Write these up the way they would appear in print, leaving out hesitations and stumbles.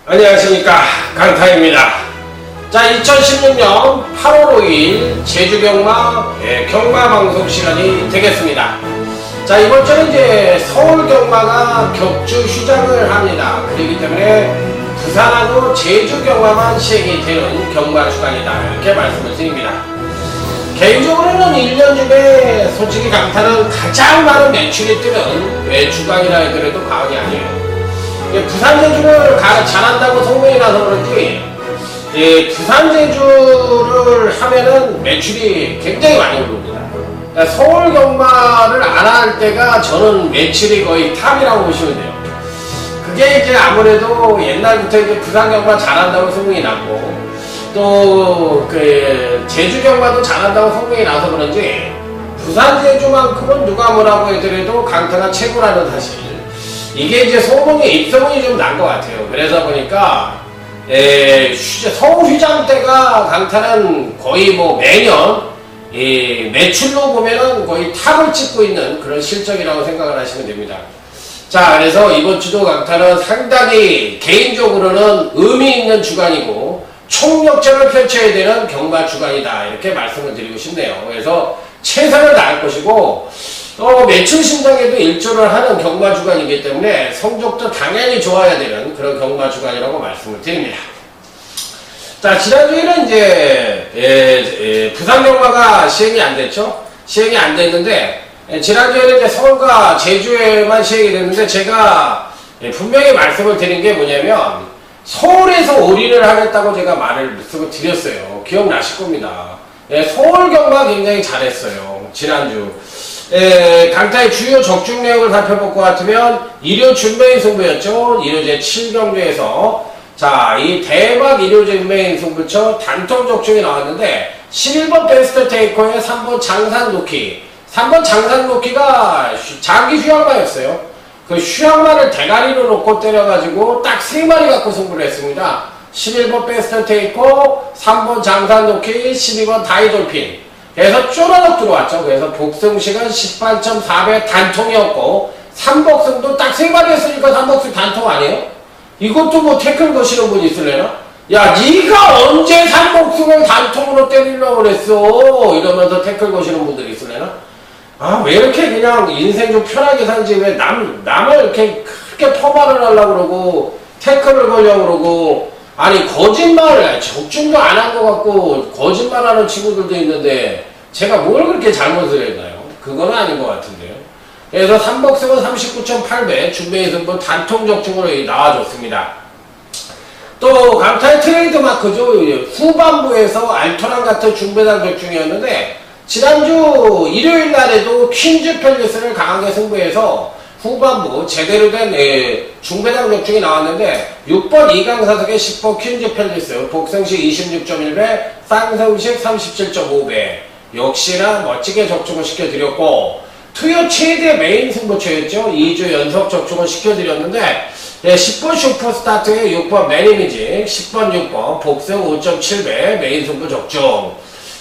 안녕하십니까, 강타입니다. 자, 2016년 8월 5일 제주경마 경마방송 시간이 되겠습니다. 자, 이번 주는 이제 서울경마가 격주 휴장을 합니다. 그렇기 때문에 부산하고 제주경마만 시행이 되는 경마 주간이다, 이렇게 말씀을 드립니다. 개인적으로는 1년 중에 솔직히 강타는 가장 많은 매출이 뜨는 주간이라 해도 과언이 아니에요. 부산 제주를 잘한다고 소문이 나서 그런지 부산 제주를 하면은 매출이 굉장히 많이 오릅니다. 그러니까 서울 경마를 안 할 때가 저는 매출이 거의 탑이라고 보시면 돼요. 그게 이제 아무래도 옛날부터 이제 부산 경마 잘한다고 소문이 났고, 또 그 제주 경마도 잘한다고 소문이 나서 그런지 부산 제주만큼은 누가 뭐라고 해더라도 강타가 최고라는 사실, 이게 이제 입소문이 좀 난 것 같아요. 그래서 보니까 서울 휴장 때가 강타는 거의 뭐 매년 매출로 보면은 거의 탑을 찍고 있는 그런 실적이라고 생각을 하시면 됩니다. 자, 그래서 이번 주도 강타는 상당히 개인적으로는 의미 있는 주간이고 총력전을 펼쳐야 되는 경마 주간이다, 이렇게 말씀을 드리고 싶네요. 그래서 최선을 다할 것이고, 매출 신장에도 일조를 하는 경마 주간이기 때문에 성적도 당연히 좋아야 되는 그런 경마 주간이라고 말씀을 드립니다. 자, 지난주에는 이제 부산 경마가 시행이 안 됐죠. 시행이 안 됐는데 지난주에는 이제 서울과 제주에만 시행이 됐는데, 제가 분명히 말씀을 드린 게 뭐냐면 서울에서 올인을 하겠다고 제가 말씀을 드렸어요. 기억나실 겁니다. 서울 경마 굉장히 잘했어요, 지난주. 강타의 주요 적중 내역을 살펴볼 것 같으면 일요 준메인 승부였죠. 일요 제7경주에서 자, 이 대박 일요 준메인 승부처 단통 적중이 나왔는데 11번 베스트 테이커의 3번 장산 놓기, 3번 장산 놓기가 장기 휴양마였어요. 그 휴양마를 대가리로 놓고 때려가지고 딱 3마리 갖고 승부를 했습니다. 11번 베스트 테이커, 3번 장산 놓기, 12번 다이돌핀. 그래서 쪼라락 들어왔죠. 그래서 복승식은 18.4배 단통이었고, 3복승도 딱 3마리 했으니까 3복승 단통 아니에요? 이것도 뭐 태클 거시는 분이 있을래나? 야, 니가 언제 3복승을 단통으로 때리려고 그랬어? 이러면서 태클 거시는 분들이 있을래나? 아, 왜 이렇게 그냥 인생 좀 편하게 살지, 왜 남을 이렇게 크게 퍼발을 하려고 그러고, 태클을 걸려고 그러고, 아니, 거짓말을, 적중도 안 한 것 같고 거짓말하는 친구들도 있는데 제가 뭘 그렇게 잘못을 했나요? 그건 아닌 것 같은데요. 그래서 3복승은 39.8배 준비의 승부 단통 적중으로 나와줬습니다. 또 강타의 트레이드 마크죠. 후반부에서 알토란 같은 중배당 적중이었는데, 지난주 일요일 날에도 퀸즈 팰리스를 강하게 승부해서 후반부 제대로 된 중배당 적중이 나왔는데, 6번 이강사석의 10번 퀸즈 팰리스 복승식 26.1배, 쌍승식 37.5배 역시나 멋지게 적중을 시켜드렸고, 투요 최대 메인 승부처였죠. 2주 연속 적중을 시켜드렸는데, 10번 슈퍼스타트의 6번 매니미직, 10번 6번 복승 5.7배 메인 승부 적중.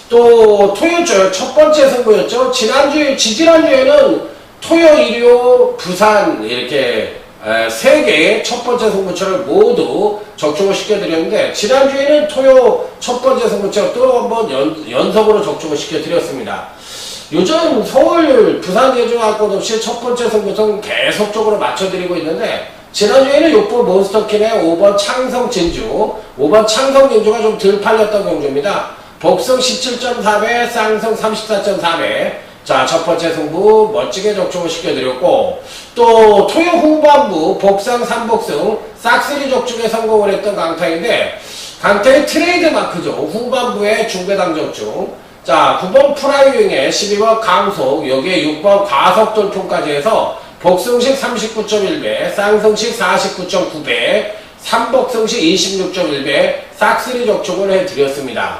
또 토요죠. 첫 번째 승부였죠. 지지난주에는 토요, 일요, 부산 이렇게 3개의 첫 번째 승부처를 모두 적중을 시켜드렸는데, 지난주에는 토요 첫 번째 승부처 또 한번 연속으로 적중을 시켜드렸습니다. 요즘 서울, 부산, 제주 할 것 없이 첫 번째 승부처는 계속적으로 맞춰드리고 있는데, 지난주에는 6번 몬스터킨의 5번 창성 진주, 5번 창성 진주가 좀 덜 팔렸던 경주입니다. 복승 17.4배, 쌍승 34.4배. 자, 첫 번째 승부 멋지게 적중을 시켜드렸고, 또 토요 후반부 복상 3복승 싹쓸이 적중에 성공을 했던 강타인데, 강타의 트레이드 마크죠. 후반부에 중배당 적중. 자, 9번 프라이윙에 12번 강속, 여기에 6번 과속 돌풍까지 해서 복승식 39.1배, 쌍승식 49.9배, 3복승식 26.1배 싹쓸이 적중을 해드렸습니다.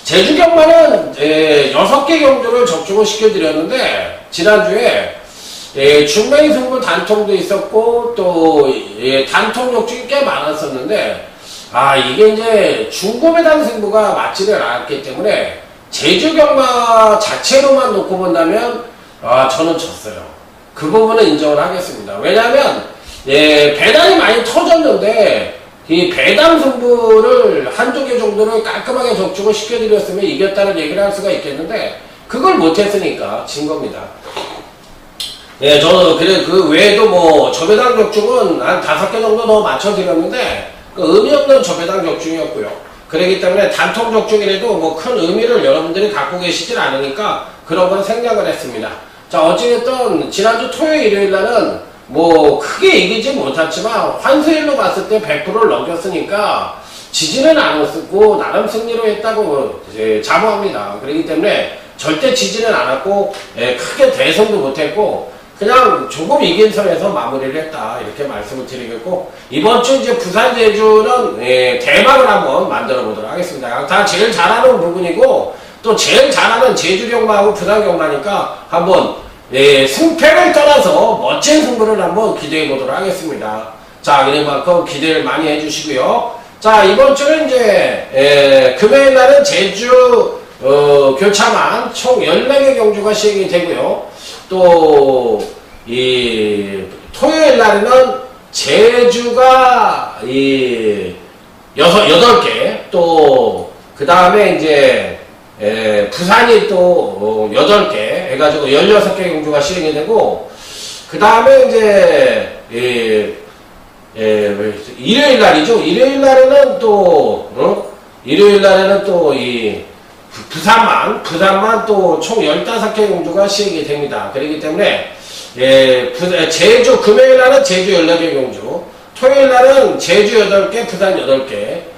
제주경마는 6개 경주를 접종을 시켜드렸는데, 지난주에 중맹승부 단통도 있었고, 또 단통 역중이 꽤 많았었는데, 이게 이제 중고배당 승부가 맞지를 않았기 때문에, 제주 경마 자체로만 놓고 본다면, 저는 졌어요. 그 부분은 인정을 하겠습니다. 왜냐하면, 배당이 많이 터졌는데, 이 배당 승부를 한두 개 정도를 깔끔하게 적중을 시켜드렸으면 이겼다는 얘기를 할 수가 있겠는데, 그걸 못했으니까 진 겁니다. 저는 그 외에도 뭐 저배당 적중은 한 5개 정도 더 맞춰드렸는데, 그 의미 없는 저배당 적중이었고요. 그렇기 때문에 단통 적중이라도 뭐 큰 의미를 여러분들이 갖고 계시질 않으니까 그런 건 생략을 했습니다. 자, 어찌됐든 지난주 토요일 일요일 날은 뭐 크게 이기지 못했지만 환수일로 봤을 때 100%를 넘겼으니까 지지는 않았고 나름 승리로 했다고 자부합니다. 그렇기 때문에 절대 지지는 않았고 크게 대승도 못했고 그냥 조금 이긴 선에서 마무리를 했다 이렇게 말씀을 드리겠고, 이번 주 이제 부산 제주는 대박을 한번 만들어 보도록 하겠습니다. 다 제일 잘하는 부분이고 또 제일 잘하는 제주 경마하고 부산 경마니까 한번 승패를 떠나서 멋진 승부를 한번 기대해 보도록 하겠습니다. 자, 이만큼 기대를 많이 해주시고요. 자, 이번 주는 이제 금요일 날은 제주 교차만 총 14개 경주가 시행이 되고요. 또 토요일 날에는 제주가 8개, 또 그 다음에 이제 부산이 또 8개 해가지고 16개 경주가 시행이 되고, 그 다음에 이제 일요일 날이죠. 일요일 날에는 또 일요일 날에는 또 부산만 또 총 15개 경주가 시행이 됩니다. 그렇기 때문에 제주 금요일 날은 제주 14개 경주, 토요일 날은 제주 8개, 부산 8개,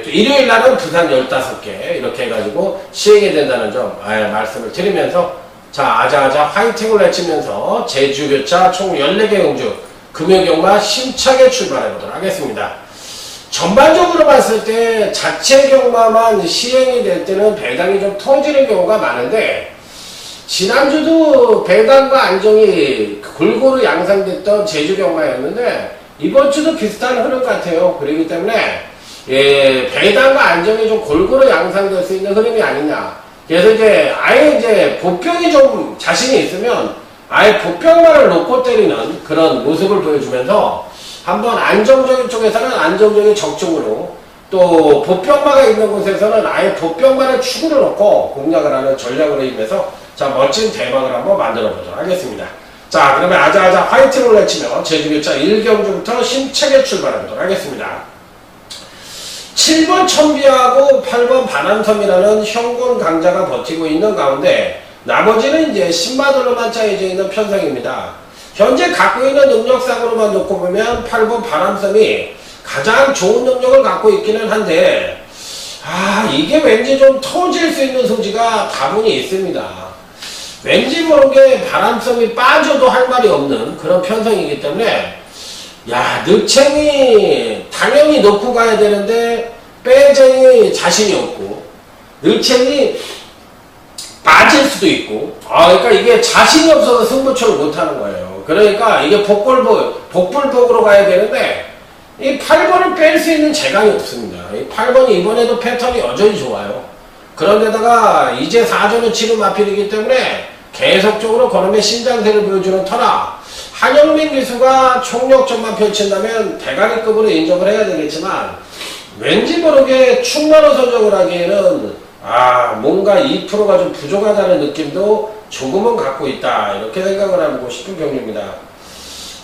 일요일 날은 부산 15개 이렇게 해가지고 시행이 된다는 점 말씀을 드리면서, 자, 아자아자 화이팅을 외치면서 제주 교차 총 14개 경주 금요 경마 힘차게 출발해 보도록 하겠습니다. 전반적으로 봤을 때 자체 경마만 시행이 될 때는 배당이 좀 터지는 경우가 많은데, 지난주도 배당과 안정이 골고루 양상됐던 제주 경마였는데 이번 주도 비슷한 흐름 같아요. 그렇기 때문에 배당과 안정이 좀 골고루 양상될 수 있는 흐름이 아니냐. 그래서 이제 아예 이제 보병이 좀 자신이 있으면 아예 보병만을 놓고 때리는 그런 모습을 보여주면서 한번 안정적인 쪽에서는 안정적인 적중으로, 또 보병마가 있는 곳에서는 아예 보병만을 축으로 놓고 공략을 하는 전략으로 임해서 자, 멋진 대박을 한번 만들어 보도록 하겠습니다. 자, 그러면 아자아자 화이팅을 외치며 제주교차 1경주부터 힘차게 출발해 보도록 하겠습니다. 7번 천비하고 8번 바람섬이라는 형군 강자가 버티고 있는 가운데 나머지는 이제 신마돌로만 짜여져 있는 편성입니다. 현재 갖고 있는 능력상으로만 놓고 보면 8번 바람섬이 가장 좋은 능력을 갖고 있기는 한데, 이게 왠지 좀 터질 수 있는 소지가 다분히 있습니다. 왠지 모르게 바람섬이 빠져도 할 말이 없는 그런 편성이기 때문에, 늑챙이 당연히 놓고 가야 되는데 빼쟁이 자신이 없고, 늑챙이 빠질 수도 있고, 그러니까 이게 자신이 없어서 승부처를 못하는 거예요. 그러니까 이게 복불복으로 가야 되는데 이 8번을 뺄 수 있는 재간이 없습니다. 이 8번이 이번에도 패턴이 여전히 좋아요. 그런데다가 이제 4전을 치는 마필이기 때문에 계속적으로 걸음의 신장세를 보여주는 터라 한영민 기수가 총력전만 펼친다면 대가리급으로 인정을 해야 되겠지만, 왠지 모르게 충만호 선정을 하기에는 뭔가 2%가 좀 부족하다는 느낌도 조금은 갖고 있다, 이렇게 생각을 하고 싶은 경기입니다.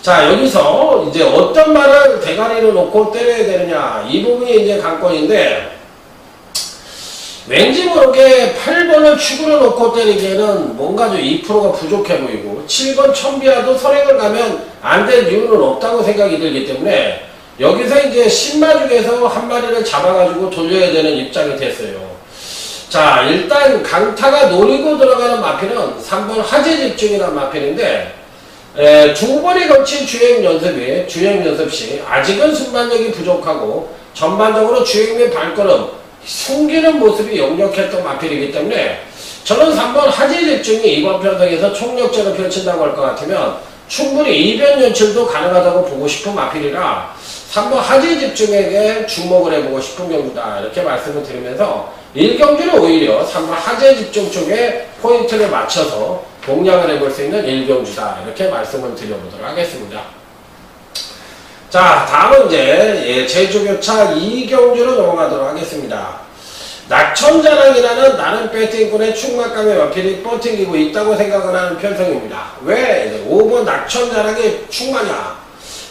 자, 여기서 이제 어떤 말을 대가리를 놓고 때려야 되느냐, 이 부분이 이제 관건인데, 왠지 모르게 8번을 축으로 놓고 때리기에는 뭔가 좀 2%가 부족해 보이고, 7번 천비와도 선행을 가면 안 될 이유는 없다고 생각이 들기 때문에 여기서 이제 신마중에서 한 마리를 잡아가지고 돌려야 되는 입장이 됐어요. 자, 일단 강타가 노리고 들어가는 마필은 3번 하재 집중이라는 마필인데, 두 번에 걸친 주행 연습 시 아직은 순발력이 부족하고 전반적으로 주행 및 발걸음 숨기는 모습이 역력했던 마필이기 때문에 저는 3번 하지 집중이 이번 편성에서 총력전을 펼친다고 할 것 같으면 충분히 이변 연출도 가능하다고 보고 싶은 마필이라 3번 하지 집중에게 주목을 해보고 싶은 경우다. 이렇게 말씀을 드리면서 1경주는 오히려 3번 하지 집중 쪽에 포인트를 맞춰서 공략을 해볼 수 있는 1경주다. 이렇게 말씀을 드려보도록 하겠습니다. 자, 다음은 이제 제주교차 2경주로 넘어가도록 하겠습니다. 낙천자랑이라는 나는 배팅꾼의 충막감의 마필이 버팅기고 있다고 생각을 하는 편성입니다. 왜 5번 낙천자랑이 충마냐?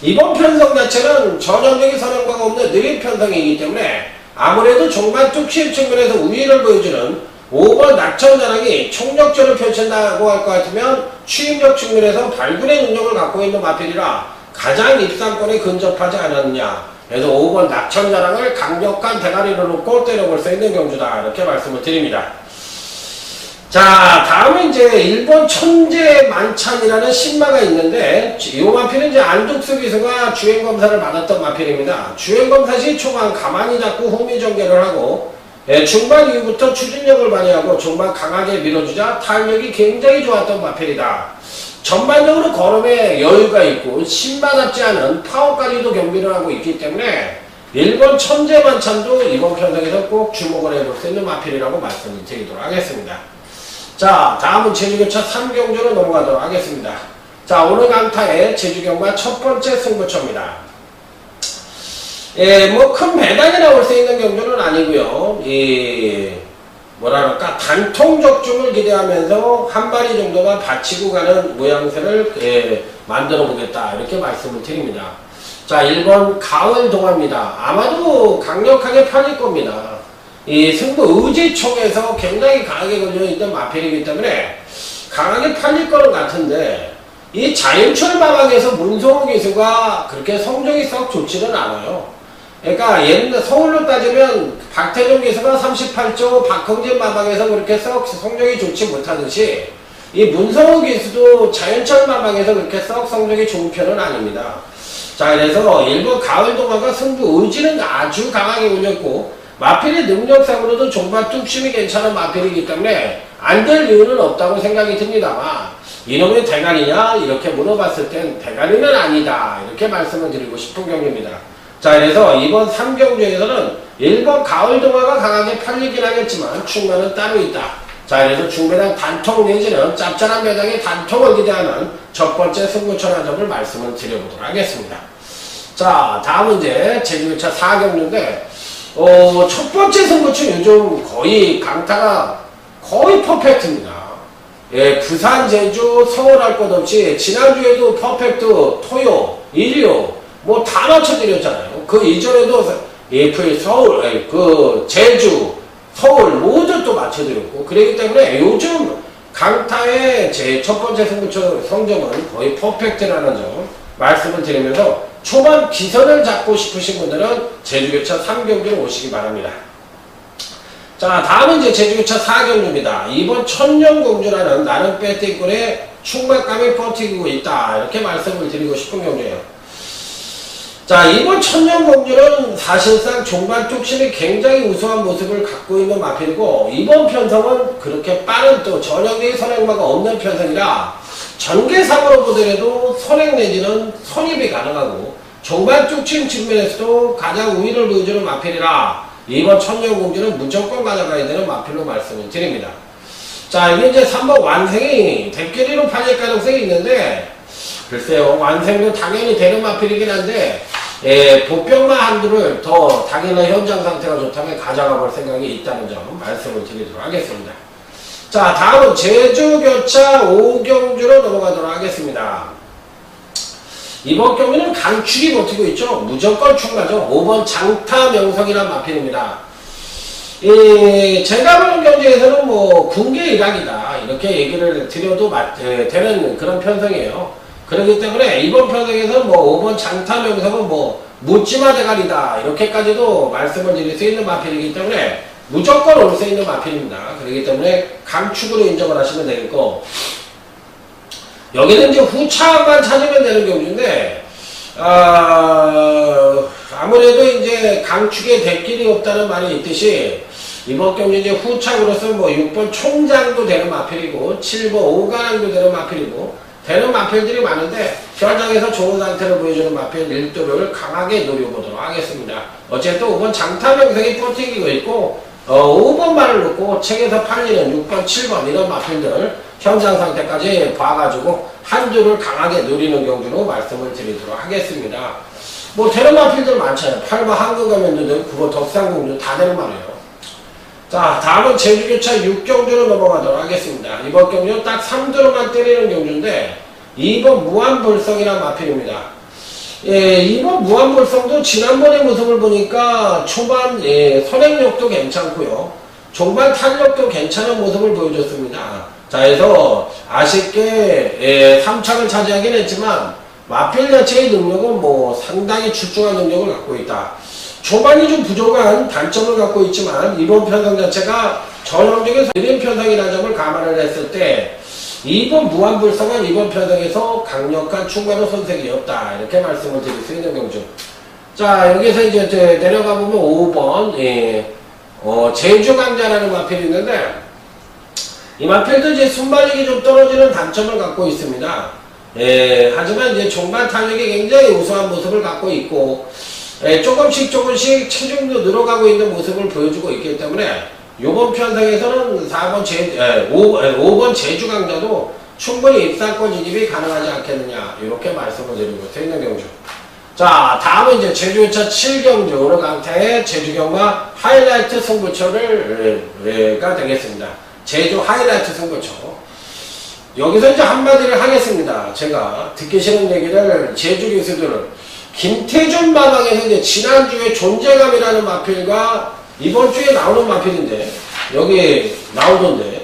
이번 편성 자체는 전형적인 선행과가 없는 느린 편성이기 때문에 아무래도 종반 뚝심 측면에서 우위를 보여주는 5번 낙천자랑이 총력전을 펼친다고 할 것 같으면 추임력 측면에서 발군의 능력을 갖고 있는 마필이라 가장 입상권에 근접하지 않았느냐. 그래서 5번 낙천자랑을 강력한 대가리로 놓고 때려볼 수 있는 경주다. 이렇게 말씀을 드립니다. 자, 다음은 이제 1번 천재만찬이라는 신마가 있는데 이 마필은 이제 안둑수 기수가 주행검사를 받았던 마필입니다. 주행검사 시 초반 가만히 잡고 후미전개를 하고 중반 이후부터 추진력을 발휘하고 종반 강하게 밀어주자 탄력이 굉장히 좋았던 마필이다. 전반적으로 걸음에 여유가 있고 신마답지 않은 파워까지도 경비를 하고 있기 때문에 1번 천재만찬도 이번 편성에서 꼭 주목을 해볼 수 있는 마필이라고 말씀을 드리도록 하겠습니다. 자, 다음은 제주교차 3경주로 넘어가도록 하겠습니다. 자, 오늘 강타의 제주경마 첫 번째 승부처입니다. 뭐 큰 배당이 나올 수 있는 경주는 아니고요. 뭐랄까 단통 적중을 기대하면서 한 마리 정도만 받치고 가는 모양새를 만들어 보겠다. 이렇게 말씀을 드립니다. 자, 1번 가을 동화입니다. 아마도 강력하게 팔릴 겁니다. 이 승부 의지총에서 굉장히 강하게 걸려있던 마필이기 때문에 강하게 팔릴 거는 같은데 이 자연철 마방에서 문성호 기수가 그렇게 성적이 썩 좋지는 않아요. 그러니까 옛날 서울로 따지면 박태종 기수가 38조 박흥진 마방에서 그렇게 썩 성적이 좋지 못하듯이 이 문성호 기수도 자연철 마방에서 그렇게 썩 성적이 좋은 편은 아닙니다. 자, 그래서 1번 가을 동화가 승부 의지는 아주 강하게 올렸고 마필의 능력상으로도 종반 뚝심이 괜찮은 마필이기 때문에 안 될 이유는 없다고 생각이 듭니다만 이놈의 대가리냐? 이렇게 물어봤을 땐 대가리는 아니다. 이렇게 말씀을 드리고 싶은 경기입니다. 자, 그래서 이번 3경주에서는 1번 가을 동화가 강하게 팔리긴 하겠지만 충마는 따로 있다. 자, 그래서 중배당 단통 내지는 짭짤한 배당의 단통을 기대하는 첫 번째 승부처라는 점을 말씀을 드려보도록 하겠습니다. 자, 다음은 이제 제주교차 4경주인데 첫 번째 승부처 요즘 거의 강타가 거의 퍼펙트입니다. 부산, 제주, 서울 할 것 없이 지난주에도 퍼펙트, 토요, 일요 뭐 다 맞춰드렸잖아요. 그 이전에도 서울, 제주, 서울 모두 또 맞춰드렸고 그렇기 때문에 요즘 강타의 제 첫 번째 승부처 성적은 거의 퍼펙트라는 점 말씀을 드리면서 초반 기선을 잡고 싶으신 분들은 제주교차 3경주로 오시기 바랍니다. 자, 다음은 이제 제주교차 4경주입니다. 이번 천년공주라는 나는 배팅꾼의 충막감이 버티고 있다. 이렇게 말씀을 드리고 싶은 경주예요. 자, 이번 천년공주는 사실상 종반 뚝심이 굉장히 우수한 모습을 갖고 있는 마필이고 이번 편성은 그렇게 빠른 또 전형적인 선행마가 없는 편성이라 전개상으로 보더라도 선행 내지는 선입이 가능하고 종반 뚝심 측면에서도 가장 우위를 보여주는 마필이라 이번 천년공주는 무조건 가져가야 되는 마필로 말씀을 드립니다. 자, 이게 이제 3번 완생이 대끼리로 팔릴 가능성이 있는데 글쎄요, 완생도 당연히 되는 마필이긴 한데 보병마 한두를 더 당연한 현장 상태가 좋다면 가져가 볼 생각이 있다는 점 말씀을 드리도록 하겠습니다. 자, 다음은 제주교차 5경주로 넘어가도록 하겠습니다. 이번 경기는 강축이 버티고 있죠. 무조건 충가죠. 5번 장타명성이란 마필입니다. 제가 보는 경기에서는 뭐 군계 일학이다 이렇게 얘기를 드려도 되는 그런 편성이에요. 그렇기 때문에 이번 편성에서는 뭐 5번 장타명성은 뭐 묻지마 대가리다 이렇게까지도 말씀을 드릴 수 있는 마필이기 때문에 무조건 올 수 있는 마필입니다. 그렇기 때문에 강축으로 인정을 하시면 되겠고 여기는 이제 후차만 찾으면 되는 경우인데 아무래도 이제 강축에 대길이 없다는 말이 있듯이 이번 경기 이제 후착으로서 뭐 6번 총장도 되는 마필이고 7번 오가랑도 되는 마필이고 되는 마필들이 많은데 현장에서 좋은 상태를 보여주는 마필 1도를 강하게 노려보도록 하겠습니다. 어쨌든 5번 장타명색이 버티기고 있고 5번만을 놓고 책에서 팔리는 6번, 7번 이런 마필들 현장 상태까지 봐가지고 한 줄을 강하게 노리는 경주로 말씀을 드리도록 하겠습니다. 뭐 되는 마필들 많잖아요. 8번 한국가면들 9번 덕산공주 다 되는 말이에요. 자, 다음은 제주교차 6경주로 넘어가도록 하겠습니다. 이번 경주는 딱 3도로만 때리는 경주인데 2번 무한불성이라는 마필입니다. 예, 2번 무한불성도 지난번의 모습을 보니까 초반 선행력도 괜찮고요. 종반 탄력도 괜찮은 모습을 보여줬습니다. 자, 그래서 아쉽게 3착을 차지하긴 했지만 마필 자체의 능력은 뭐 상당히 출중한 능력을 갖고 있다. 초반이 좀 부족한 단점을 갖고 있지만 이번 편성 자체가 전형적인 느린 편성이라는 점을 감안을 했을 때 2번 무한불성은 이번 편성에서 강력한 충과로 손색이 없다. 이렇게 말씀을 드릴 수 있는 경주. 자, 여기서 이제 내려가 보면 5번 제주강자라는 마필이 있는데 이 마필도 이제 순발력이 좀 떨어지는 단점을 갖고 있습니다. 하지만 이제 종반 탄력이 굉장히 우수한 모습을 갖고 있고 조금씩 체중도 늘어가고 있는 모습을 보여주고 있기 때문에 이번 편성에서는 5번 제주강자도 충분히 입상권 진입이 가능하지 않겠느냐 이렇게 말씀을 드리고 있는 경주. 자, 다음은 이제 제주교차 7경주 오늘 강타의 제주경마 하이라이트 승부처가 되겠습니다. 제주 하이라이트 승부처. 여기서 이제 한마디를 하겠습니다. 제가 듣기 싫은 얘기를 제주 기수들은 김태준 마방에서 이제 지난주에 존재감이라는 마필과 이번 주에 나오는 마필인데 여기 나오던데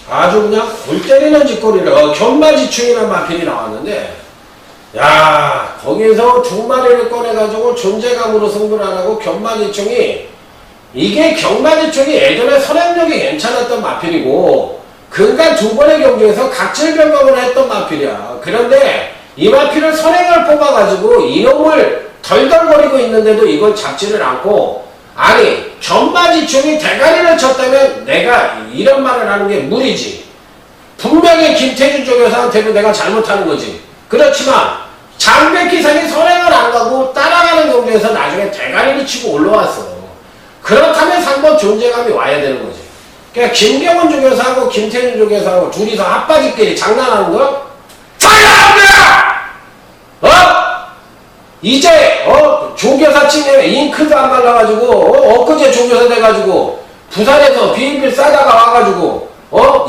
아주 그냥 골 때리는 짓거리를 견마지충이라는 마필이 나왔는데 야 거기에서 두 마리를 꺼내가지고 존재감으로 승부를 안 하고 견마지충이 이게 견마지충이 예전에 선행력이 괜찮았던 마필이고 그간 두 번의 경주에서 각질변경을 했던 마필이야. 그런데 이 마필을 선행을 뽑아가지고 이놈을 덜덜거리고 있는데도 이걸 잡지를 않고 아니 견마지충이 대가리를 쳤다면 내가 이런 말을 하는 게 무리지. 분명히 김태준 쪽에서한테도 내가 잘못하는 거지. 그렇지만 장백기상이 선행을 안 가고 따라가는 경주에서 나중에 대가리를 치고 올라왔어. 그렇다면 3번 존재감이 와야 되는 거지. 그러니까 김경훈 조교사하고 김태준 조교사하고 둘이서 핫바지끼리 장난하는 거? 장난합니다! 이제 조교사 칭에 잉크도 안 발라가지고 엊그제 조교사 돼가지고 부산에서 비행기 싸다가 와가지고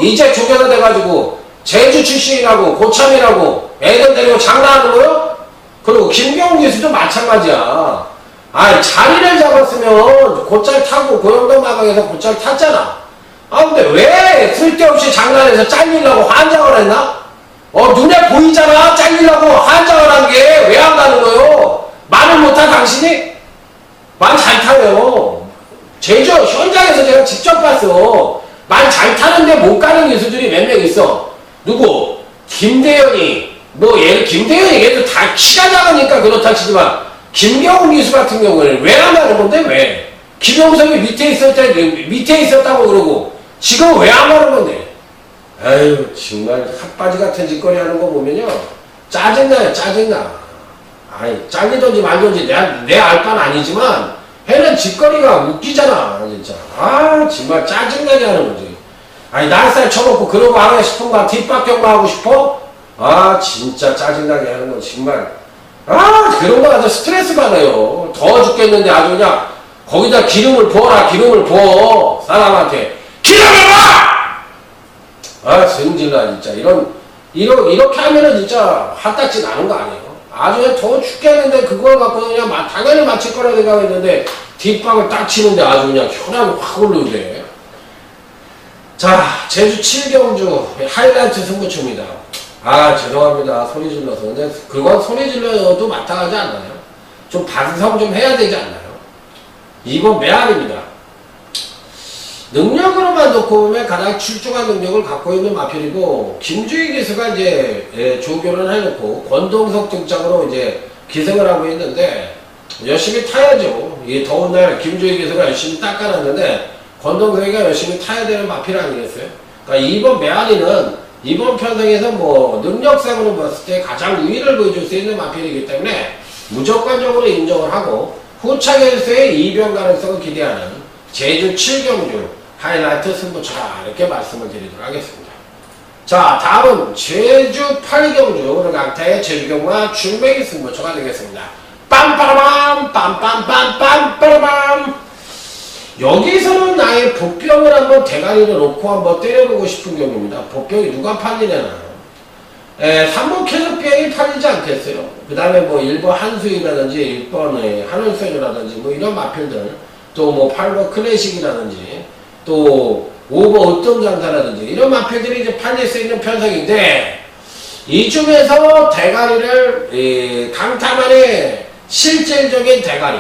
이제 조교사 돼가지고 제주 출신이라고 고참이라고 애들 데리고 장난하는 거요? 그리고 김경훈 교수도 마찬가지야. 아이 자리를 잡았으면 곧잘 타고 고영동 마방에서 곧잘 탔잖아. 근데 왜 쓸데없이 장난해서 잘리려고 환장을 했나? 눈에 보이잖아. 잘리려고 환장을 한 게 왜 안 가는 거요? 말을 못한 당신이? 말 잘 타요. 제주 현장에서 제가 직접 봤어. 말 잘 타는데 못 가는 기수들이 몇 명 있어. 누구? 김대현이. 김대현이 얘도 다 키가 작으니까 그렇다 치지만 김경훈 기수 같은 경우는 왜 안 가는 건데 왜? 김영석이 밑에 있었다고 그러고 지금 왜 안 가는 건데? 아유 정말 핫바지 같은 짓거리 하는 거 보면요 짜증나요. 짜증나. 아이 잘리던지 말던지 내 알 바는 아니지만 해는 짓거리가 웃기잖아 진짜. 정말 짜증나게 하는 거지. 아니 날살 쳐놓고 그러고 하고 싶은가 뒷박경만 하고 싶어? 진짜 짜증나게 하는 거 정말. 그런 거 아주 스트레스 받아요. 더워 죽겠는데 아주 그냥 거기다 기름을 부어라. 기름을 부어 사람한테 기름을 부어! 성질나 진짜. 이렇게 하면은 진짜 핫딱지 나는 거 아니에요. 아주 그냥 더워 죽겠는데 그걸 갖고 그냥 당연히 맞힐 거라 생각했는데 뒷방을 딱 치는데 아주 그냥 혈압이 확 오르는데. 자, 제주 7경주 하이라이트 승부처입니다. 죄송합니다. 소리 질러서. 근데 그건 소리 질러도 마땅하지 않나요? 좀 반성 좀 해야 되지 않나요? 이번 매알입니다. 능력으로만 놓고 보면 가장 출중한 능력을 갖고 있는 마필이고, 김주희 기수가 이제 조교를 해놓고, 권동석 등장으로 이제 기승을 하고 있는데, 열심히 타야죠. 이 더운 날 김주희 기수가 열심히 닦아놨는데, 권동석이가 열심히 타야 되는 마필 아니겠어요? 그러니까 이번 메아리는 이번 편성에서 뭐 능력상으로 봤을 때 가장 우위를 보여줄 수 있는 마필이기 때문에 무조건적으로 인정을 하고 후차결수의 이변 가능성을 기대하는 제주 7경주 하이라이트 승부처다 이렇게 말씀을 드리도록 하겠습니다. 자, 다음은 제주 8경주 강타의 제주경마 중매기 승부처가 되겠습니다. 빰빠라밤 빰빰빰빰빠라밤. 여기서는 나의 복병을 한번 대가리를 놓고 한번 때려보고 싶은 경우입니다. 복병이 누가 팔리려나. 3번 캐럿병이 팔리지 않겠어요. 그 다음에 뭐 1번 한수이라든지 1번 한울선이라든지 뭐 이런 마필들, 또 뭐 8번 클래식이라든지 또 5번 으뜸장사라든지 이런 마필들이 이제 팔릴 수 있는 편성인데, 이 중에서 대가리를 강타만의 실질적인 대가리,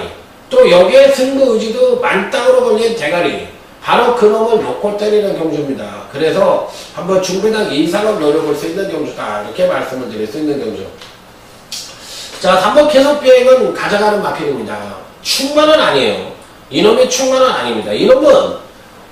또 여기에 승부 의지도 만땅으로 걸린 대가리, 바로 그놈을 놓고 때리는 경주입니다. 그래서 한번 중배당 이상을 노려볼 수 있는 경주다 이렇게 말씀을 드릴 수 있는 경주. 자, 3번 계속비행은 가져가는 마필입니다. 충만은 아니에요. 이놈이 충만은 아닙니다. 이놈은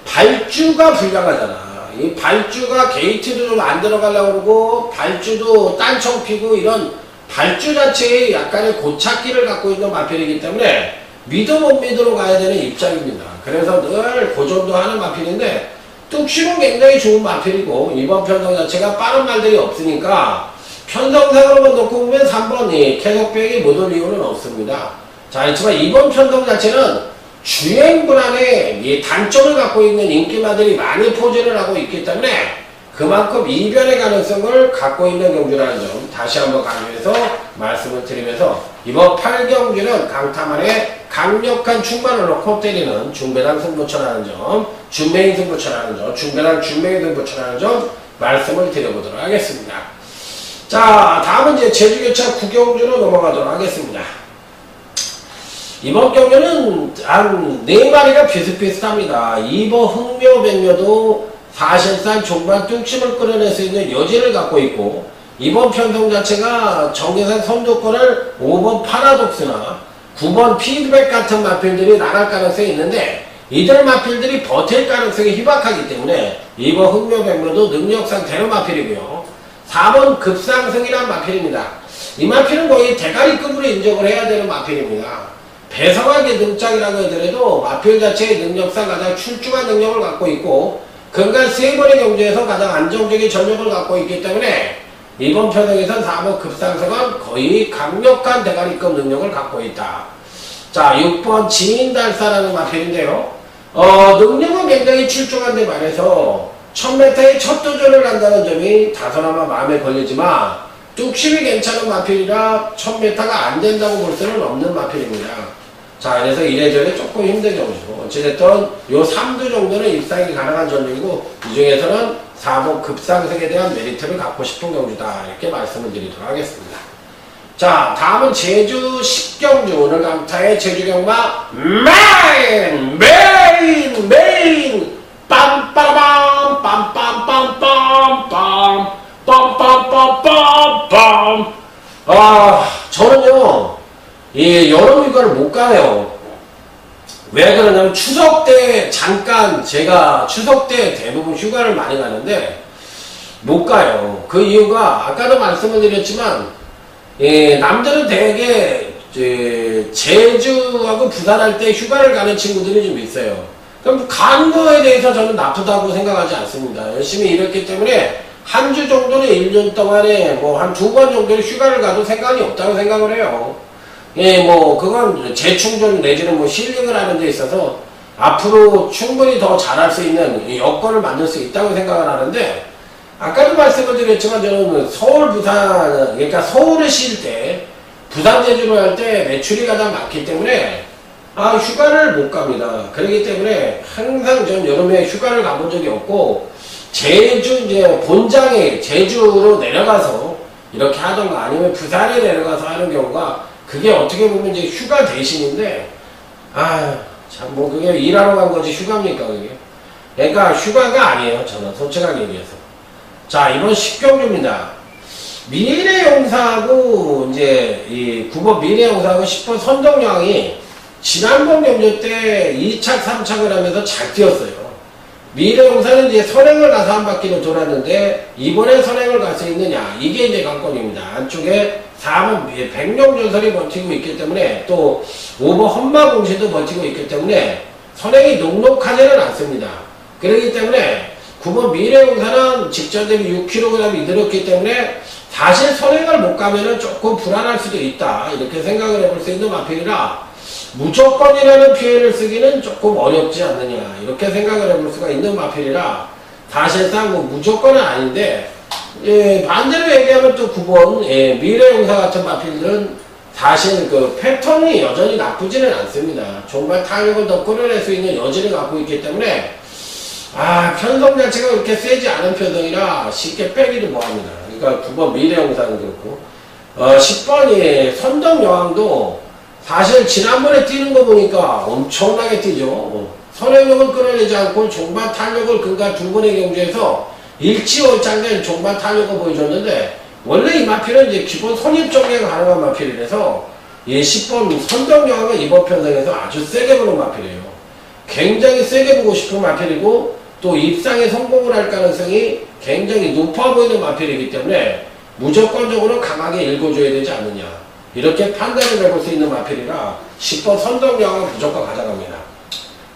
발주가 불량하잖아. 이 발주가 게이트도 좀 안 들어가려고 그러고 발주도 딴청 피고 이런 발주 자체에 약간의 고착기를 갖고 있는 마필이기 때문에 믿어 못 믿으러 가야 되는 입장입니다. 그래서 늘 고전도 하는 마필인데 뚝심은 굉장히 좋은 마필이고, 이번 편성 자체가 빠른 말들이 없으니까 편성상으로만 놓고 보면 3번이 계속병이 못 올 이유는 없습니다. 자, 그렇지만 이번 편성 자체는 주행 불안에 이 단점을 갖고 있는 인기마들이 많이 포진을 하고 있기 때문에 그만큼 이변의 가능성을 갖고 있는 경주라는 점 다시 한번 강조해서 말씀을 드리면서, 이번 8경주는 강타만의 강력한 충만을 놓고 때리는 중배당 승부처라는 점, 중매인 승부처라는 점, 중배당 중매인 승부처라는 점 말씀을 드려보도록 하겠습니다. 자, 다음은 이제 제주교차 9경주로 넘어가도록 하겠습니다. 이번 경주는 한 4마리가 비슷비슷합니다. 2번 흥묘백묘도 사실상 종반 뚝심을 끌어낼 수 있는 여지를 갖고 있고, 이번 편성 자체가 정계산 선두권을 5번 파라독스나 9번 피드백 같은 마필들이 나갈 가능성이 있는데, 이들 마필들이 버틸 가능성이 희박하기 때문에 2번 흥묘백묘도 능력상 대로 마필이고요. 4번 급상승이란 마필입니다. 이 마필은 거의 대가리급으로 인정을 해야 되는 마필입니다. 배성하게 등짝이라고 하더라도 마필 자체의 능력상 가장 출중한 능력을 갖고 있고, 근간 3번의 경주에서 가장 안정적인 전력을 갖고 있기 때문에 이번 편성에선 4번 급상승은 거의 강력한 대가리급 능력을 갖고 있다. 자, 6번 지인달사라는 마필인데요. 능력은 굉장히 출중한데 말해서 1000m의 첫 도전을 한다는 점이 다소나마 마음에 걸리지만 뚝심이 괜찮은 마필이라 1000m가 안 된다고 볼 수는 없는 마필입니다. 자, 그래서 이래저래 조금 힘든 경주고, 어찌됐든 요 3두 정도는 입상이 가능한 전력이고, 이 중에서는 4번 급상승에 대한 메리트를 갖고 싶은 경주다 이렇게 말씀을 드리도록 하겠습니다. 자, 다음은 제주 10경주 오늘 강타의 제주경마 메인 빰빠라밤 빰빰빰빰빰 빰빰빰빰빰. 저는요 여름 휴가를 못 가요. 왜 그러냐면 추석 때 잠깐, 제가 추석 때 대부분 휴가를 많이 가는데 못 가요. 그 이유가 아까도 말씀을 드렸지만, 남들은 대개 제주하고 부산할 때 휴가를 가는 친구들이 좀 있어요. 그럼 가는 거에 대해서 저는 나쁘다고 생각하지 않습니다. 열심히 일했기 때문에 한 주 정도는 1년 동안에 뭐 한 2번 정도의 휴가를 가도 상관이 없다고 생각을 해요. 뭐 그건 재충전 내지는 뭐 힐링을 하는 데 있어서 앞으로 충분히 더 잘할 수 있는 여건을 만들 수 있다고 생각을 하는데, 아까도 말씀을 드렸지만 저는 서울, 부산, 그러니까 서울을 쉴 때 부산, 제주로 할 때 매출이 가장 많기 때문에 휴가를 못 갑니다. 그렇기 때문에 항상 전 여름에 휴가를 가본 적이 없고, 제주 이제 본장에 제주로 내려가서 이렇게 하던가 아니면 부산에 내려가서 하는 경우가, 그게 어떻게 보면 이제 휴가 대신인데, 참 뭐 그게 일하러 간 거지 휴가입니까 그게? 그러니까 휴가가 아니에요, 저는 솔직하게 얘기해서. 자, 이번 10경주입니다. 미래용사하고 이제 이 9번 미래용사하고 10번 선동량이 지난번 경주 때 2착 3착을 하면서 잘 뛰었어요. 미래용사는 이제 선행을 가서 한 바퀴를 돌았는데 이번에 선행을 갈 수 있느냐, 이게 이제 관건입니다. 안쪽에 4번 백룡전설이 버티고 있기 때문에 또 5번 험마공시도 버티고 있기 때문에 선행이 녹록하지는 않습니다. 그렇기 때문에 9번 미래용사는 직전 대비 6kg이 늘었기 때문에 사실 선행을 못 가면은 조금 불안할 수도 있다, 이렇게 생각을 해볼 수 있는 마필이라 무조건이라는 표현을 쓰기는 조금 어렵지 않느냐, 이렇게 생각을 해볼 수가 있는 마필이라 사실상 뭐 무조건은 아닌데, 예, 반대로 얘기하면 또 9번 예, 미래용사 같은 마필들은 사실 그 패턴이 여전히 나쁘지는 않습니다. 정말 타격을 더 끌어낼 수 있는 여지를 갖고 있기 때문에 편성 자체가 그렇게 세지 않은 편성이라 쉽게 빼기도 뭐합니다. 그러니까 9번 미래용사는 그렇고 10번이 선덕여왕도 사실 지난번에 뛰는 거 보니까 엄청나게 뛰죠. 선행력을 끌어내지 않고 종반 탄력을 그가 두 번의 경주에서 일치월장된 종반 탄력을 보여줬는데, 원래 이 마필은 이제 기본 선입정예가 가능한 마필이라서 이 10번 선덕여왕은 이번 편성에서 아주 세게 보는 마필이에요. 굉장히 세게 보고 싶은 마필이고 또 입상에 성공을 할 가능성이 굉장히 높아 보이는 마필이기 때문에 무조건적으로 강하게 읽어줘야 되지 않느냐, 이렇게 판단을 해볼 수 있는 마필이라 10번 선덕여왕은 무조건 가져갑니다.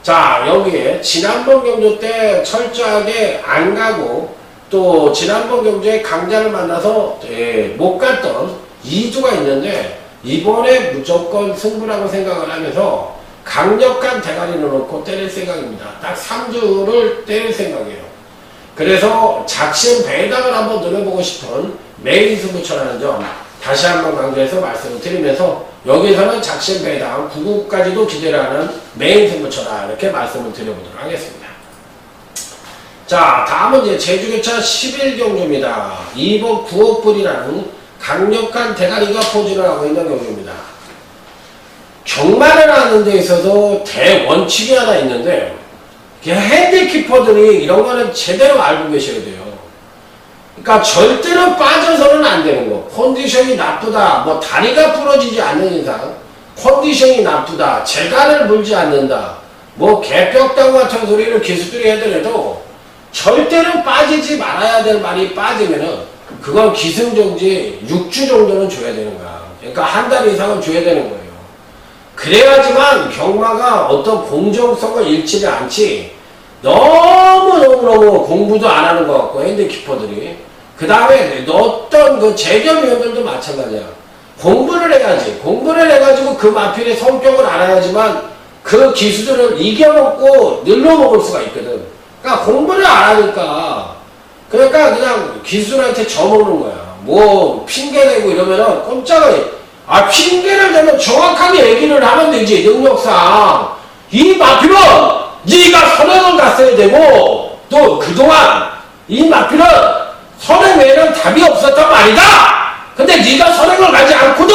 자, 여기에 지난번 경주 때 철저하게 안 가고 또 지난번 경주에 강자를 만나서 못 갔던 2주가 있는데 이번에 무조건 승부라고 생각을 하면서 강력한 대가리를 놓고 때릴 생각입니다. 딱 3주를 때릴 생각이에요. 그래서 작심 배당을 한번 노려보고 싶은 메인 승부처라는 점 다시 한번 강조해서 말씀을 드리면서, 여기서는 작심 배당 9구까지도 기대를 하는 메인 승부처다, 이렇게 말씀을 드려보도록 하겠습니다. 자, 다음은 이제 제주교차 11경주입니다. 2번 9억불이라는 강력한 대가리가 포진을 하고 있는 경주입니다. 경마를 하는 데 있어서 대원칙이 하나 있는데, 핸디키퍼들이 이런 거는 제대로 알고 계셔야 돼요. 그러니까 절대로 빠져서는 안 되는 거. 컨디션이 나쁘다, 뭐 다리가 부러지지 않는 이상, 컨디션이 나쁘다, 재간을 물지 않는다, 뭐 개벽당 같은 소리를 기수들이 해더라도 절대로 빠지지 말아야 될 말이 빠지면은 그건 기승정지 6주 정도는 줘야 되는 거야. 그러니까 한 달 이상은 줘야 되는 거예요. 그래야지만 경마가 어떤 공정성을 잃지를 않지, 너무너무 공부도 안 하는 것 같고 핸디키퍼들이, 그 다음에 어떤 그 재경위원들도 마찬가지야. 공부를 해야지. 공부를 해가지고 그 마필의 성격을 알아야지만 그 기수들을 이겨먹고 늘려먹을 수가 있거든. 그러니까 공부를 안 하니까, 그러니까 그냥 기수들한테 져먹는 거야. 뭐 핑계대고 이러면은 꼼짝을, 핑계를 대면 정확하게 얘기를 하면 되지. 능력상 이 마필은 네가 선행을 갔어야 되고, 또 그동안 이 마필은 선행 외에는 답이 없었단 말이다. 근데 네가 선행을 가지 않고도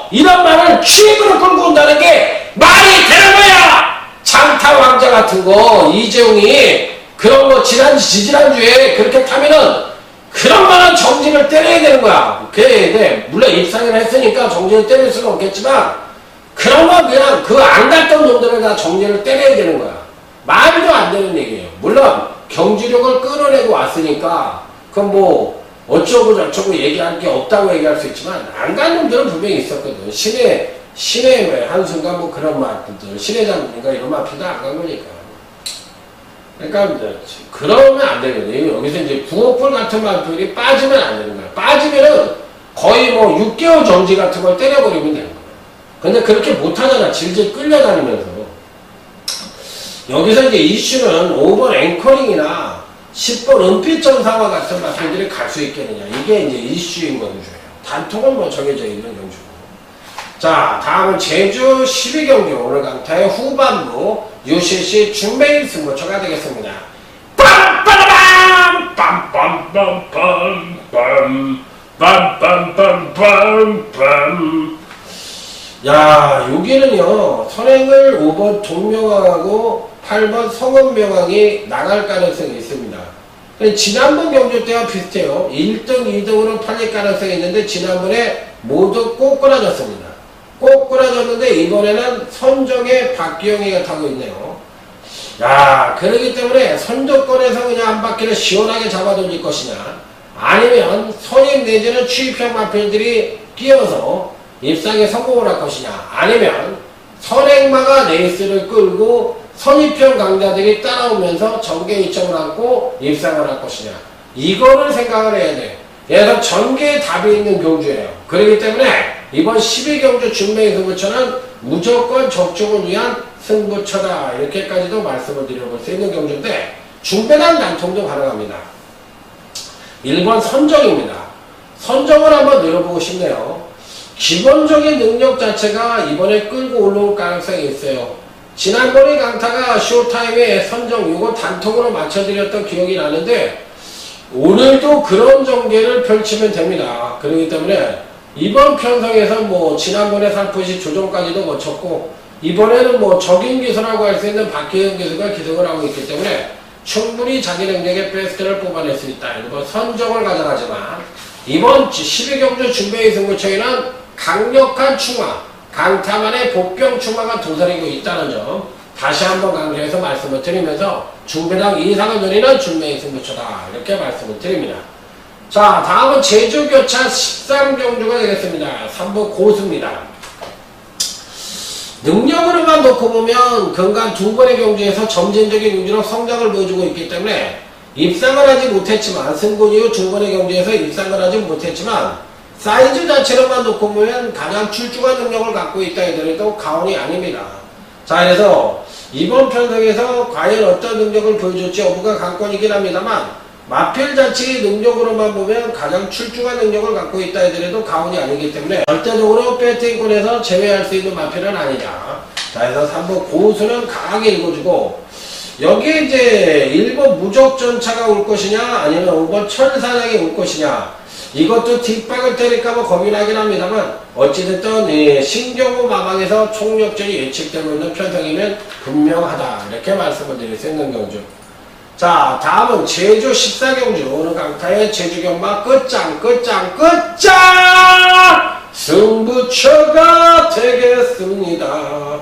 이런 말을 취입으로 끌고 온다는 게 말이 되는 거야. 장타 왕자 같은 거 이재용이 그런 거 지지난주에 그렇게 타면은 그런 말은 정진을 때려야 되는 거야. 그래, 물론 입상을 했으니까 정진을 때릴 수는 없겠지만 그런 거 그냥 그 안 갔던 놈들을 다 정진을 때려야 되는 거야. 말도 안 되는 얘기예요. 물론 경지력을 끌어내고 왔으니까 그럼 뭐 어쩌고 저쩌고 얘기할 게 없다고 얘기할 수 있지만 안 간 놈들은 분명히 있었거든. 신의 한순간 뭐 그런 말들, 신의 장군인가 이런 말도 안 간 거니까. 그러니까 그러면 안 되거든요. 여기서 이제 부업풀 같은 말들이 빠지면 안 되는 거야. 빠지면은 거의 뭐 6개월 정지 같은 걸 때려버리면 되는 거야. 근데 그렇게 못하잖아. 질질 끌려다니면서. 여기서 이제 이슈는 5번 앵커링이나 10번 은빛전상화 같은 마필들이 갈 수 있겠느냐. 이게 이제 이슈인 경주예요. 단통은 뭐 정해져 있는 경주고. 자, 다음은 제주 12경주 오늘 강타의 후반부 UCC 준메일 승부처가 되겠습니다. 빰빠라밤! 빰빰빰빰빰! 빰빰빰빰빰! 야, 여기는요, 선행을 5번 동명왕하고 8번 성은명왕이 나갈 가능성이 있습니다. 지난번 경주 때와 비슷해요. 1등, 2등으로 팔릴 가능성이 있는데 지난번에 모두 꼭 끊어졌습니다. 꼭 끊어졌는데 이번에는 선정의 박기영이가 타고 있네요. 야, 그러기 때문에 선두권에서 그냥 한 바퀴를 시원하게 잡아 돌릴 것이냐, 아니면 선임 내지는 취입형 마필들이 뛰어서 입상에 성공을 할 것이냐, 아니면 선행마가 레이스를 끌고 선입형 강자들이 따라오면서 전개 2점을 안고 입상을 할 것이냐, 이거를 생각을 해야 돼. 그래서 전개에 답이 있는 경주예요. 그렇기 때문에 이번 12경주 준매 승부처는 무조건 적중을 위한 승부처다, 이렇게까지도 말씀을 드려볼 수 있는 경주인데, 중배당 난통도 가능합니다. 1번 선정입니다. 선정을 한번 늘어보고 싶네요. 기본적인 능력 자체가 이번에 끌고 올라올 가능성이 있어요. 지난번에 강타가 쇼타임에 선정 요거 단통으로 맞춰드렸던 기억이 나는데, 오늘도 그런 전개를 펼치면 됩니다. 그렇기 때문에 이번 편성에서 뭐 지난번에 살포시 조정까지도 거쳤고, 이번에는 뭐 적인 기수라고 할 수 있는 박기현 기수가 기승을 하고 있기 때문에 충분히 자기 능력의 베스트를 뽑아낼 수 있다. 이번 선정을 가져가지만, 이번 12경주 준비의 승부처에는 강력한 충마, 강타만의 복병 충마가 도사리고 있다는 점 다시 한번 강조해서 말씀을 드리면서 중배당 이상을 노리는 준비의 승부처다, 이렇게 말씀을 드립니다. 자, 다음은 제주교차 13경주가 되겠습니다. 3부 고수입니다. 능력으로만 놓고 보면 근간 두 번의 경주에서 점진적인 유지로 성장을 보여주고 있기 때문에 입상을 하지 못했지만, 승군 이후 두 번의 경주에서 입상을 하지 못했지만 사이즈 자체로만 놓고 보면 가장 출중한 능력을 갖고 있다 하더라도 가온이 아닙니다. 자, 그래서 이번 편성에서 과연 어떤 능력을 보여줄지 여부가 관건이긴 합니다만, 마필 자체의 능력으로만 보면 가장 출중한 능력을 갖고 있다 하더라도 가온이 아니기 때문에 절대적으로 배팅권에서 제외할 수 있는 마필은 아니냐. 자, 그래서 3번 고수는 강하게 읽어주고, 여기에 이제 1번 무적전차가 올 것이냐, 아니면 5번 천사장이 올 것이냐, 이것도 뒷박을 때릴까봐 겁이 나긴 합니다만, 어찌됐든 신경호 마방에서 총력전이 예측되고 있는 편성이면 분명하다, 이렇게 말씀을 드릴 수 있는 경주. 자, 다음은 제주 14경주, 오늘 강타의 제주경마 끝장 승부처가 되겠습니다.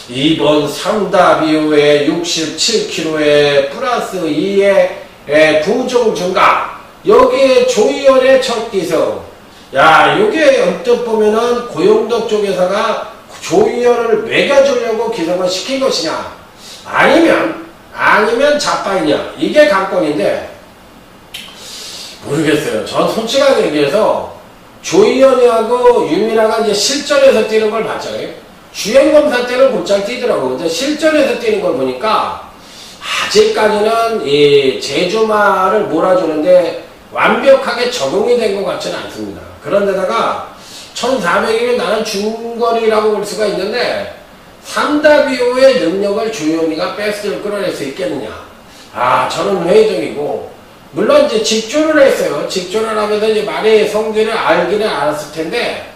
이번 3답 이후에 67kg에 플러스 2의 부종 증가, 여기에 조이연의 첫 기승. 야, 요게 언뜻 보면은 고용덕 쪽에서가 조이연을 매겨주려고 기승을 시킨 것이냐, 아니면 자빠이냐, 이게 관건인데, 모르겠어요. 전 솔직하게 얘기해서 조이연이하고 유미라가 이제 실전에서 뛰는 걸 봤잖아요. 주행검사 때는 곧잘 뛰더라고요. 근데 실전에서 뛰는 걸 보니까 아직까지는 이 제주마를 몰아주는데 완벽하게 적응이 된 것 같지는 않습니다. 그런데다가 1400이면 나는 중거리라고 볼 수가 있는데, 3답 이후의 능력을 조이연이가 베스트를 끌어낼 수 있겠느냐. 아, 저는 회의적이고, 물론 이제 직조를 했어요. 직조를 하면서 이제 말의 성질을 알기는 알았을 텐데,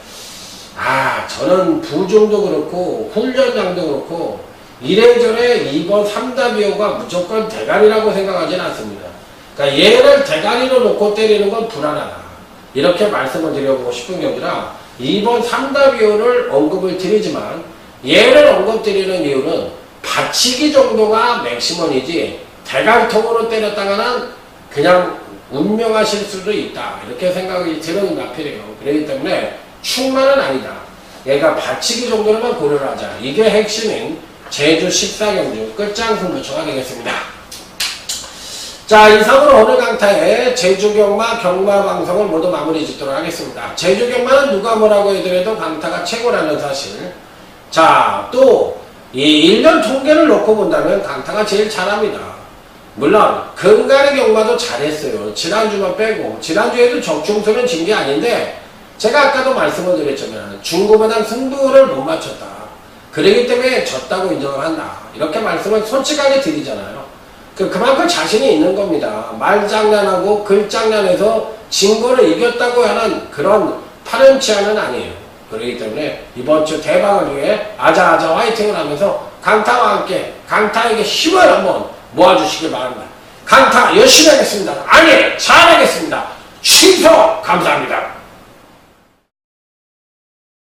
저는 부종도 그렇고 훈련장도 그렇고 이래저래 이번 3답이호가 무조건 대가리라고 생각하지는 않습니다. 그러니까 얘를 대가리로 놓고 때리는 건 불안하다, 이렇게 말씀을 드려보고 싶은 게 아니라, 이번 3답이호를 언급을 드리지만 얘를 언급드리는 이유는 받치기 정도가 맥시멈이지 대갈통으로 때렸다가는 그냥 운명하실 수도 있다, 이렇게 생각이 드는 마필이에요. 그렇기 때문에 충만은 아니다. 얘가 받치기 정도로만 고려를 하자. 이게 핵심인 제주 14경주 끝장 승부처가 되겠습니다. 자, 이상으로 오늘 강타의 제주경마 경마방송을 모두 마무리 짓도록 하겠습니다. 제주경마는 누가 뭐라고 해더라도 강타가 최고라는 사실. 자, 또 이 1년 통계를 놓고 본다면 강타가 제일 잘합니다. 물론 근간의 경마도 잘했어요. 지난주만 빼고. 지난주에도 적중수는 진 게 아닌데, 제가 아까도 말씀을 드렸지만 중고배당 승부를 못 맞췄다, 그러기 때문에 졌다고 인정을 한다, 이렇게 말씀을 솔직하게 드리잖아요. 그만큼 자신이 있는 겁니다. 말장난하고 글장난해서 진 거를 이겼다고 하는 그런 파렴치한은 아니에요. 그렇기 때문에 이번 주 대박을 위해 아자아자 화이팅을 하면서 강타와 함께 강타에게 힘을 한번 모아주시길 바랍니다. 강타 열심히 하겠습니다. 아니, 잘하겠습니다. 취소 감사합니다.